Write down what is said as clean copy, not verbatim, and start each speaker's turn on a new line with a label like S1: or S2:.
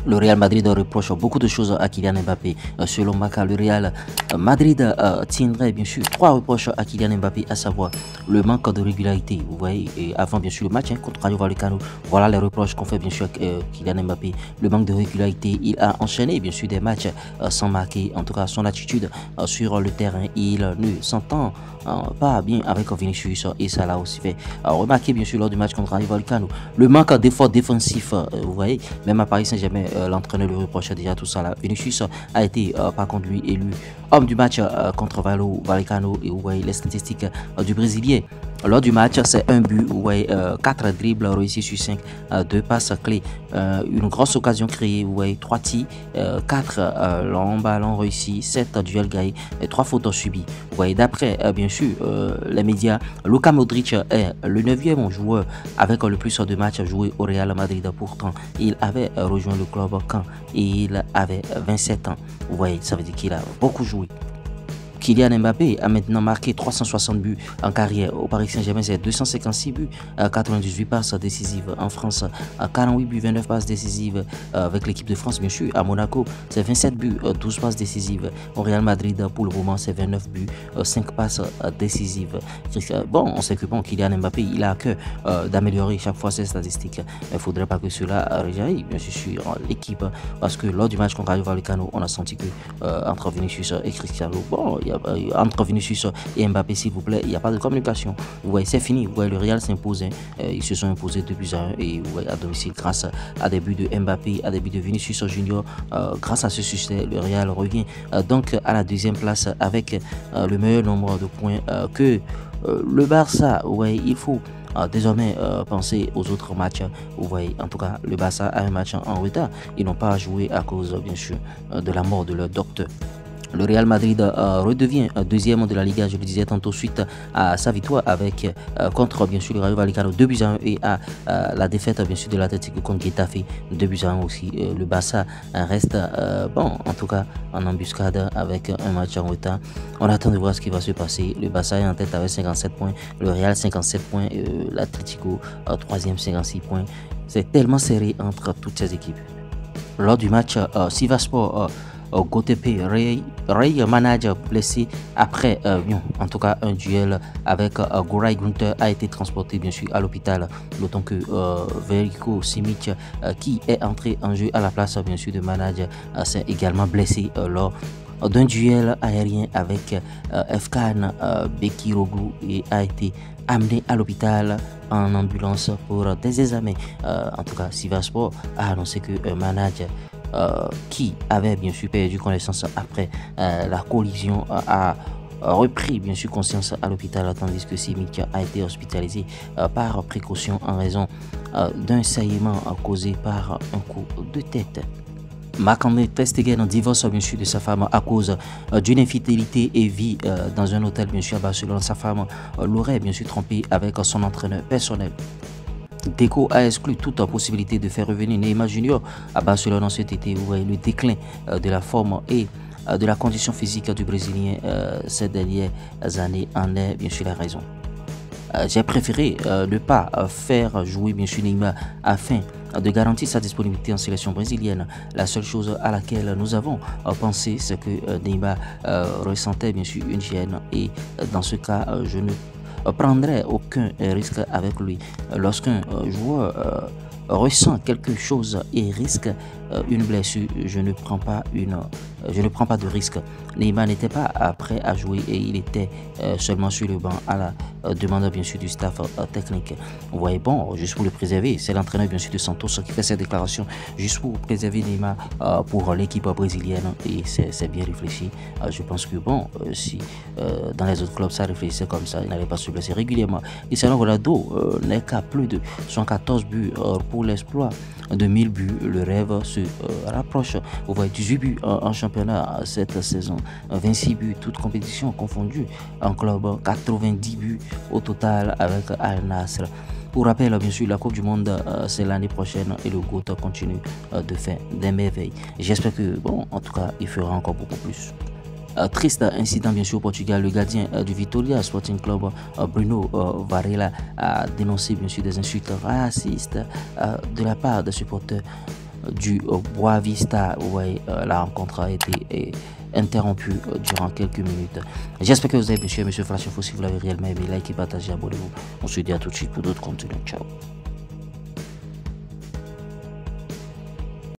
S1: Le Real Madrid reproche beaucoup de choses à Kylian Mbappé. Selon Marca, le Real Madrid tiendrait bien sûr 3 reproches à Kylian Mbappé, à savoir le manque de régularité. Vous voyez, et avant bien sûr le match contre Rayo Vallecano, voilà les reproches qu'on fait bien sûr à Kylian Mbappé. Le manque de régularité, il a enchaîné bien sûr des matchs sans marquer. En tout cas, son attitude sur le terrain, il ne s'entend pas bien avec Vinicius et ça l'a aussi fait remarquer bien sûr lors du match contre Rayo Vallecano. Le manque d'effort défensif, vous voyez, même à Paris Saint-Germain, l'entraîneur lui reprochait déjà tout ça là. Vinicius a été par contre lui élu homme du match contre Rayo Vallecano et vous voyez les statistiques du Brésilien. Lors du match, c'est un but, vous voyez, 4 dribbles réussis sur 5, 2 passes clés, une grosse occasion créée, vous voyez, 3 tirs, 4 longs ballons réussis, 7 duels gagnés et 3 fautes subies. Vous voyez, d'après, bien sûr, les médias, Luka Modric est le 9e joueur avec le plus de matchs joués au Real Madrid. Pourtant, il avait rejoint le club quand il avait 27 ans. Vous voyez, ça veut dire qu'il a beaucoup joué. Kylian Mbappé a maintenant marqué 360 buts en carrière. Au Paris Saint-Germain, c'est 256 buts, 98 passes décisives. En France, 48 buts, 29 passes décisives avec l'équipe de France, bien sûr. À Monaco, c'est 27 buts, 12 passes décisives. Au Real Madrid, pour le moment, c'est 29 buts, 5 passes décisives. Bon, on sait que bon, Kylian Mbappé, il a à cœur d'améliorer chaque fois ses statistiques. Il ne faudrait pas que cela rejaillisse, bien sûr, sur l'équipe. Parce que lors du match contre Rayo Vallecano, on a senti que entre Vinicius et Cristiano, bon, entre Vinicius et Mbappé, s'il vous plaît, il n'y a pas de communication. Vous voyez, c'est fini. Vous voyez, le Real s'impose. Ils se sont imposés 2-1 et vous voyez, à domicile grâce à des buts de Mbappé, à des buts de Vinicius Junior. Grâce à ce succès, le Real revient donc à la 2e place avec le meilleur nombre de points que le Barça. Vous voyez, il faut désormais penser aux autres matchs. Vous voyez, en tout cas, le Barça a un match en retard. Ils n'ont pas joué à cause, bien sûr, de la mort de leur docteur. Le Real Madrid redevient 2e de la Liga, je le disais tantôt, suite à sa victoire avec contre bien sûr le Rayo Vallecano 2-1 et à la défaite bien sûr de l'Atlético contre Getafe 2-1 aussi. Le Barça reste bon, en tout cas en embuscade avec un match en retard. On attend de voir ce qui va se passer. Le Barça est en tête avec 57 points, le Real 57 points, l'Atlético 3e 56 points. C'est tellement serré entre toutes ces équipes. Lors du match, Sivasspor Gotepe Ray manager blessé après en tout cas un duel avec Goray Gunther a été transporté bien sûr à l'hôpital, d'autant que Veljko Simic qui est entré en jeu à la place bien sûr de manager s'est également blessé lors d'un duel aérien avec Efkan Bekiroglu et a été amené à l'hôpital en ambulance pour des examens. En tout cas, Sivasspor a annoncé que un manager qui avait bien sûr perdu connaissance après la collision a repris bien sûr conscience à l'hôpital, tandis que Simic a été hospitalisé par précaution en raison d'un saignement causé par un coup de tête. Marc-André Ter Stegen divorce bien sûr de sa femme à cause d'une infidélité et vit dans un hôtel bien sûr à Barcelone. Sa femme l'aurait bien sûr trompé avec son entraîneur personnel. Deco a exclu toute possibilité de faire revenir Neymar Junior à Barcelone en cet été. Vous voyez le déclin de la forme et de la condition physique du Brésilien ces dernières années en est bien sûr la raison. J'ai préféré ne pas faire jouer bien sûr Neymar afin de garantir sa disponibilité en sélection brésilienne. La seule chose à laquelle nous avons pensé, c'est que Neymar ressentait bien sûr une gêne et dans ce cas, je ne prendrait aucun risque avec lui. Lorsqu'un joueur ressent quelque chose et risque une blessure, je ne prends pas de risque. Neymar n'était pas prêt à jouer et il était seulement sur le banc à la demande bien sûr du staff technique. Vous voyez, bon, juste pour le préserver, c'est l'entraîneur bien sûr de Santos qui fait cette déclaration juste pour préserver Neymar pour l'équipe brésilienne et c'est bien réfléchi. Je pense que bon, si dans les autres clubs ça réfléchissait comme ça, il n'allait pas se blesser régulièrement. Cristiano Ronaldo n'est qu'à plus de 114 buts pour l'exploit de 1000 buts. Le rêve se rapproche. Vous voyez, 18 buts en championnat cette saison, 26 buts toutes compétitions confondues en club, 90 buts au total avec Al Nassr. Pour rappel, bien sûr, la Coupe du Monde, c'est l'année prochaine et le GOAT continue de faire des merveilles. J'espère que, bon, en tout cas, il fera encore beaucoup plus. Triste incident bien sûr au Portugal, le gardien du Vitória Sporting Club Bruno Varela a dénoncé bien sûr des insultes racistes de la part des supporters du Boavista. Ouais, la rencontre a été interrompue durant quelques minutes. J'espère que vous avez bien suivi, monsieur Flash Info. Si vous l'avez réellement aimé, likez, partagez, abonnez-vous. On se dit à tout de suite pour d'autres contenus. Ciao.